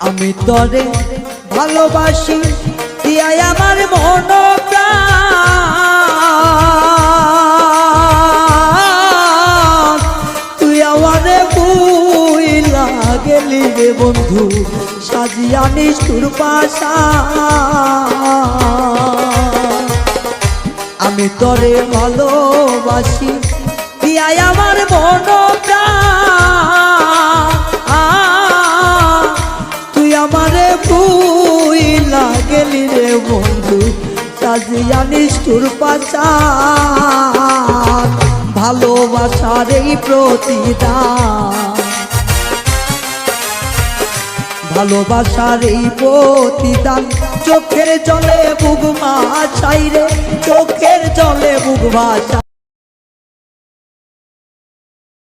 আমি তরে ভালোবাসি দিয়াই আমার মন প্রাণ, তুই আমারে ভুইলা গেলি রে বন্ধু সাজিয়া নিষ্ঠুর পাশা। আমি তরে ভালোবাসি দিয়াই আমার মন প্রাণ, তুই আমারে ভুইলা গেলি রে বন্ধু সাজিয়া নিষ্ঠুর পাশা। ভালোবাসার এই প্রতিদান, ভালোবাসার এই প্রতিদান, চোখের জলে বুক ভাসাই রে, চোখের জলে বুক ভাসাই।